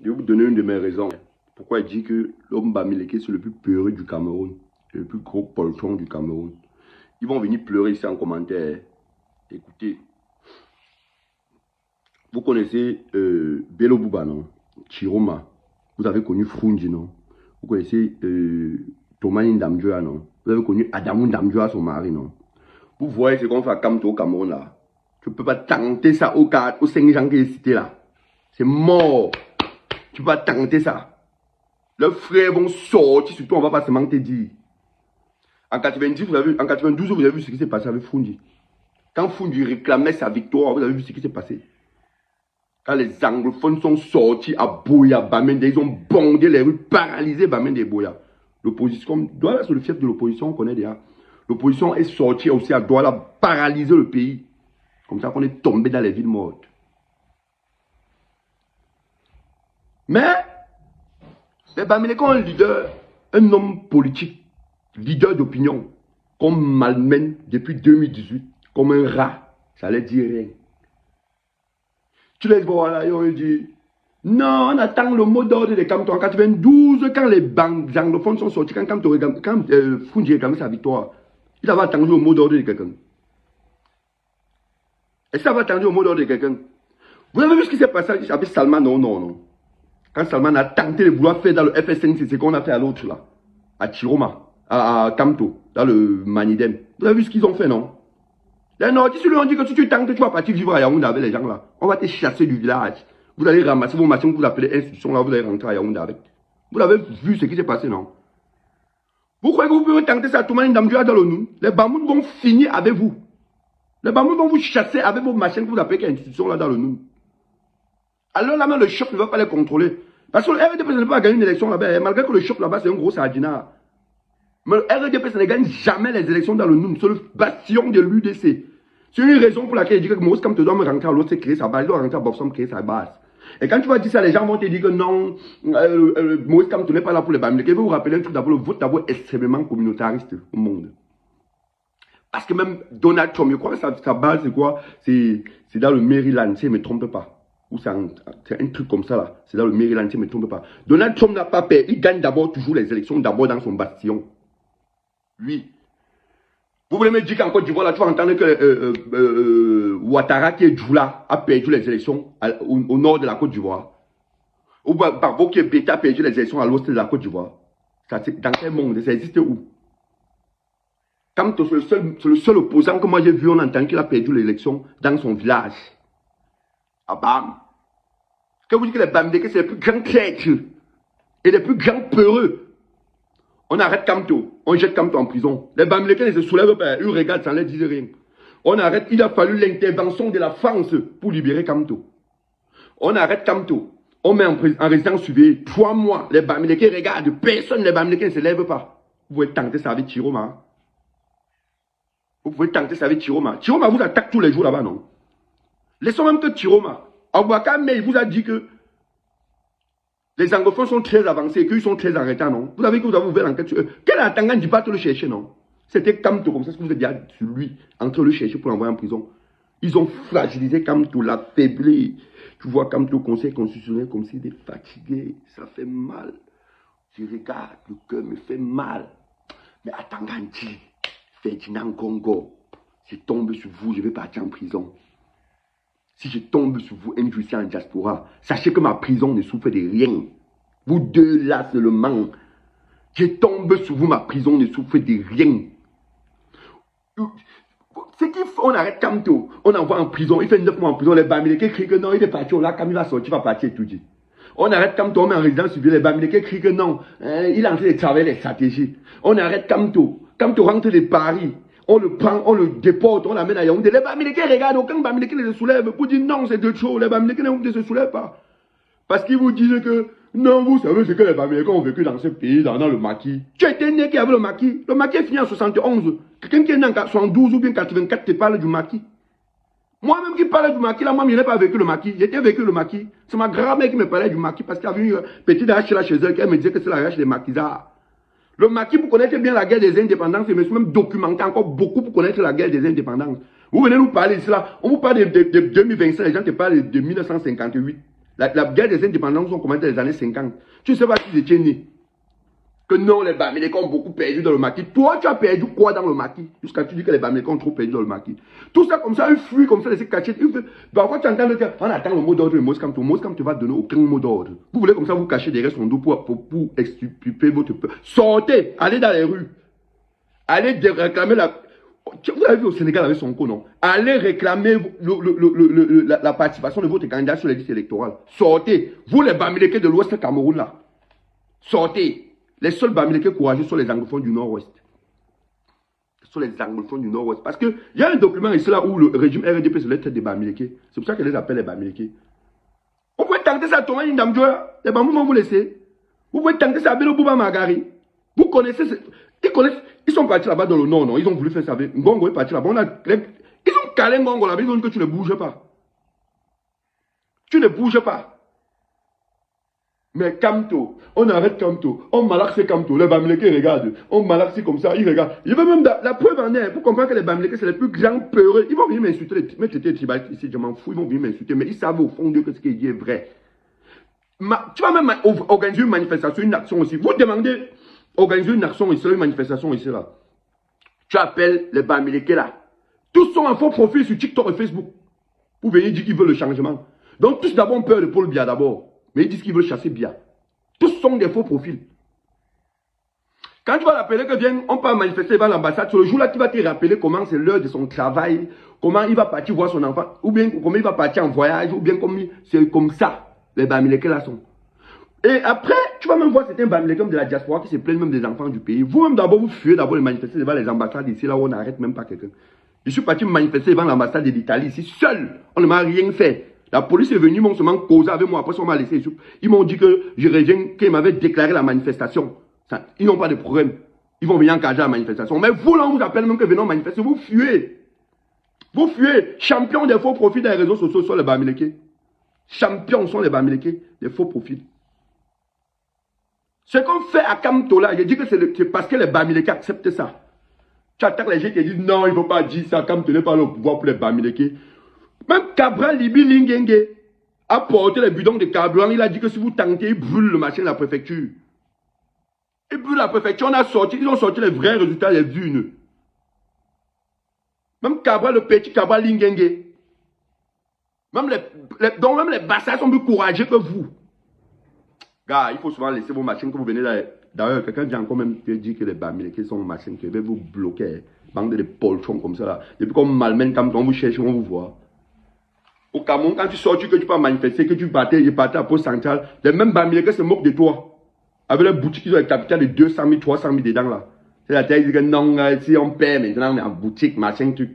Je vais vous donner une de mes raisons. Pourquoi je dis que l'homme Bamileke, c'est le plus peureux du Cameroun. C'est le plus gros poltron du Cameroun. Ils vont venir pleurer ici en commentaire. Écoutez. Vous connaissez Bello Bouba, non? Chiroma. Vous avez connu Frunji, non? Vous connaissez Thomas Ndamjoa, non? Vous avez connu Adamou Ndamjoa, son mari, non? Vous voyez ce qu'on fait à Kamto au Cameroun, là. Tu ne peux pas tenter ça aux 5 gens qui sont cités, là. C'est mort. Tu ne peux pas tenter ça. Leurs frères vont sortir, surtout on ne va pas se mentir dire. En 90, en 92, vous avez vu ce qui s'est passé avec Frunji. Quand Frunji réclamait sa victoire, vous avez vu ce qui s'est passé. Quand les anglophones sont sortis à Boya, Bamende, ils ont bondé les rues, paralysé Bamende et Boya. L'opposition, Douala, c'est le fief de l'opposition, on connaît déjà. L'opposition est sortie aussi à Douala, paralyser le pays. Comme ça qu'on est tombé dans les villes mortes. Mais, les Bamileke ont un leader, un homme politique, leader d'opinion, qu'on malmène depuis 2018, comme un rat. Ça ne dit rien. Tu les vois là, ils ont dit, non, on attend le mot d'ordre de Kamto en 92, quand les anglophones sont sortis, quand Frunji réclamait sa victoire, il avait attendu le mot d'ordre de quelqu'un. Est-ce qu'il avait attendu le mot d'ordre de quelqu'un? Vous avez vu ce qui s'est passé avec Salman? Non, non, non. Quand Salman a tenté de vouloir faire dans le FS5, c'est ce qu'on a fait à l'autre là, à Chiroma, à Kamto, dans le Manidem. Vous avez vu ce qu'ils ont fait, non? Les Nordistes lui ont dit que si tu tentes, tu vas partir vivre à Yaoundé avec les gens là. On va te chasser du village. Vous allez ramasser vos machines que vous appelez institutions là, vous allez rentrer à Yaoundé avec. Vous avez vu ce qui s'est passé, non? Vous croyez que vous pouvez tenter ça à tout le monde dans le nous? Les Bamoun vont finir avec vous. Les Bamoun vont vous chasser avec vos machines que vous appelez institutions là dans le nous. Alors là, même le chef ne va pas les contrôler. Parce que le RDP ne peut pas gagner une élection là-bas. Malgré que le chef là-bas, c'est un gros sardinat. Mais le RDP ne gagne jamais les élections dans le Noun. C'est le bastion de l'UDC. C'est une raison pour laquelle il dit que Maurice Kamto doit me rentrer à l'autre, c'est créer sa base. Il doit rentrer à Bofsom, créer sa base. Et quand tu vas dire ça, les gens vont te dire que non, Maurice Kamto n'est pas là pour les Bamileke. Je vais vous rappeler un truc d'abord, le vote d'abord est extrêmement communautariste au monde. Parce que même Donald Trump, je crois que sa base, c'est quoi? C'est dans le Maryland, si je ne me trompe pas. Ou c'est un truc comme ça là. C'est dans le Maryland, si je ne me trompe pas. Donald Trump n'a pas peur. Il gagne d'abord toujours les élections, d'abord dans son bastion. Oui. Vous voulez me dire qu'en Côte d'Ivoire, là, tu vas entendre que Ouattara, qui est Djoula, a perdu les élections au nord de la Côte d'Ivoire. Ou Barbo, qui est Beta, a perdu les élections à l'ouest de la Côte d'Ivoire. Dans quel monde? Ça existe où? Quand c'est le seul opposant que moi j'ai vu, on entend qu'il a perdu l'élection dans son village. Ah bam! Que vous dites que les Bamileke, c'est les plus grands traîtres et les plus grands peureux. On arrête Kamto, on jette Kamto en prison. Les Bamileke ne se soulèvent pas, ils regardent sans leur dire rien. On arrête, il a fallu l'intervention de la France pour libérer Kamto. On arrête Kamto, on met en résidence surveillée 3 mois. Les Bamileke regardent, personne, les Bamileke ne se lèvent pas. Vous pouvez tenter ça avec Chiroma. Vous pouvez tenter ça avec Chiroma. Chiroma vous attaque tous les jours là-bas, non? Laissons même que Chiroma. Abouakar, mais il vous a dit que les anglophones sont très avancés et qu'ils sont très en retard, non? Vous avez vu que vous avez ouvert l'enquête sur eux. Quel attendant du pas te le chercher, non? C'était Kamto, comme ça, ce que vous avez dit sur lui, entre le chercher pour l'envoyer en prison. Ils ont fragilisé Kamto, l'affaibli. Tu vois Kamto, conseil constitutionnel, comme s'il est fatigué. Ça fait mal. Je regarde, le cœur me fait mal. Mais attends, Gandhi, Ferdinand Congo, je tombe sur vous, je vais partir en prison. Si je tombe sur vous, un jour ici en diaspora, sachez que ma prison ne souffre de rien. Vous deux là seulement. Je tombe sur vous, ma prison ne souffre de rien. C'est qu'il faut, on arrête Kamto, on envoie en prison, il fait 9 mois en prison, les Bamileke crient que non, il est parti au lac, quand il va sortir, il va partir tout dit. On arrête Kamto, on met en résidence civile, les Bamileke crient que non, il est en train de travailler les stratégies. On arrête Kamto, Kamto rentre de Paris. On le prend, on le déporte, on l'amène à Yaoundé. Les Bamileke regardent, aucun Bamileke ne se soulève pour dire non, c'est de trop. Les Bamileke ne se soulèvent pas. Parce qu'ils vous disent que non, vous savez ce que les Bamileke ont vécu dans ce pays, dans le maquis. Tu étais né qui avait le maquis. Le maquis est fini en 71. Quelqu'un qui est né en 72 ou bien 84 te parle du maquis. Moi-même qui parle du maquis, là, moi, je n'ai pas vécu le maquis. J'étais vécu le maquis. C'est ma grand-mère qui me parlait du maquis parce qu'il y avait une petite hache là chez elle qui me disait que c'est la hache des maquisards. Le maquis, vous connaissez bien la guerre des indépendances, et je me suis même documenté encore beaucoup pour connaître la guerre des indépendances. Vous venez nous parler de cela, on vous parle de 2025, les gens te parlent de 1958. La guerre des indépendances ont commencé dans les années 50. Tu ne sais pas si ils étaient nés. Que non, les Bamileke ont beaucoup perdu dans le maquis. Toi, tu as perdu quoi dans le maquis? Jusqu'à tu dis que les Bamileke ont trop perdu dans le maquis. Tout ça comme ça, un fruit comme ça, laissé cacher. Parfois, tu entends le dire, on attend le mot d'ordre de Moscam. Moscam te va donner aucun mot d'ordre. Vous voulez comme ça vous cacher derrière son dos pour extirper votre peur. Sortez, allez dans les rues. Allez réclamer la... Vous avez vu au Sénégal avec son non? Allez réclamer la participation de votre candidat sur les listes électorales. Sortez. Vous, les Bamileke de l'Ouest Cameroun, là. Sortez. Les seuls Bamileke courageux sont les anglophones du Nord-Ouest. Ce sont les anglophones du Nord-Ouest. Parce qu'il y a un document ici là où le régime RDP se les tête des Bamileke. C'est pour ça qu'elle les appelle les Bamileke. Vous pouvez tenter ça à Thomas Ndamjoa. Les Bamous vont vous laisser. Vous pouvez tenter ça à Belo Bouba Magari. Vous connaissez. Ils connaissent. Ils sont partis là-bas dans le Nord, non? Ils ont voulu faire ça avec. Ngongo est parti là-bas. Ils ont calé Ngongo là-bas. Ils ont dit que tu ne bouges pas. Tu ne bouges pas. Mais Kamto, on arrête Kamto, on malaxe Kamto, les Bamileke regardent, on malaxe comme ça, ils regardent. Il veut même la preuve en est, pour comprendre que les Bamileke c'est les plus grands peureux. Ils vont venir m'insulter, mais c'était tribal ici, je m'en fous, ils vont venir m'insulter, mais ils savent au fond d'eux que ce qu'il dit est vrai. Tu vas même organiser une manifestation, une action aussi. Vous demandez, organiser une action ici, une manifestation ici là. Tu appelles les Bamileke là. Tous sont en faux profil sur TikTok et Facebook. Pour venir dire qu'ils veulent le changement. Donc tous d'abord ont peur de Paul Biya d'abord. Mais ils disent qu'ils veulent chasser Biya. Tous sont des faux profils. Quand tu vas l'appeler que vienne, on peut manifester devant l'ambassade. Sur le jour là, tu vas te rappeler comment c'est l'heure de son travail, comment il va partir voir son enfant, ou bien comment il va partir en voyage, ou bien c'est comme ça, les Bamileke là sont. Et après, tu vas même voir certains Bamileke de la diaspora qui se plaignent même des enfants du pays. Vous-même d'abord, vous fuyez d'abord les manifester devant les ambassades ici, là où on n'arrête même pas quelqu'un. Je suis parti me manifester devant l'ambassade de l'Italie ici, seul. On ne m'a rien fait. La police est venue, ils m'ont seulement causé avec moi. Après, on m'a laissé. Ils m'ont dit que je reviens, qu'ils m'avaient déclaré la manifestation. Ça, ils n'ont pas de problème. Ils vont venir encadrer la manifestation. Mais vous, là, on vous appelle même que venons manifester. Vous fuyez. Vous fuyez. Champions des faux profils des réseaux sociaux sont les Bamileke. Champions sont les Bamileke des faux profils. Ce qu'on fait à Kamto là, je dis que c'est parce que les Bamileke acceptent ça. Tu attaques les gens qui disent non, il ne faut pas dire ça. Kamto n'est pas le pouvoir pour les Bamileke. Même Cabral Libi Lingenge a porté les bidons de carburant. Il a dit que si vous tentez, il brûle le machin de la préfecture. Il brûle la préfecture. Ils ont sorti les vrais résultats, les vues. Même Cabral, le petit Cabral Lingenge. Même les bassins sont plus courageux que vous. Gars, il faut souvent laisser vos machines que vous venez là. D'ailleurs, quelqu'un dit encore même dit que les Bamileke sont machines qui veulent vous bloquer. Bande de poltrons comme ça là. Depuis qu'on malmène comme on vous cherche, on vous voit. Au Cameroun, quand tu sors, que tu peux manifester, que tu partais à Poste Centrale, les mêmes Bamileke se moquent de toi. Avec les boutiques, ils ont les capitales de 200 000, 300 000 dedans là. C'est la terre, ils disent que non, si on paie maintenant, mais en boutique, machin, truc.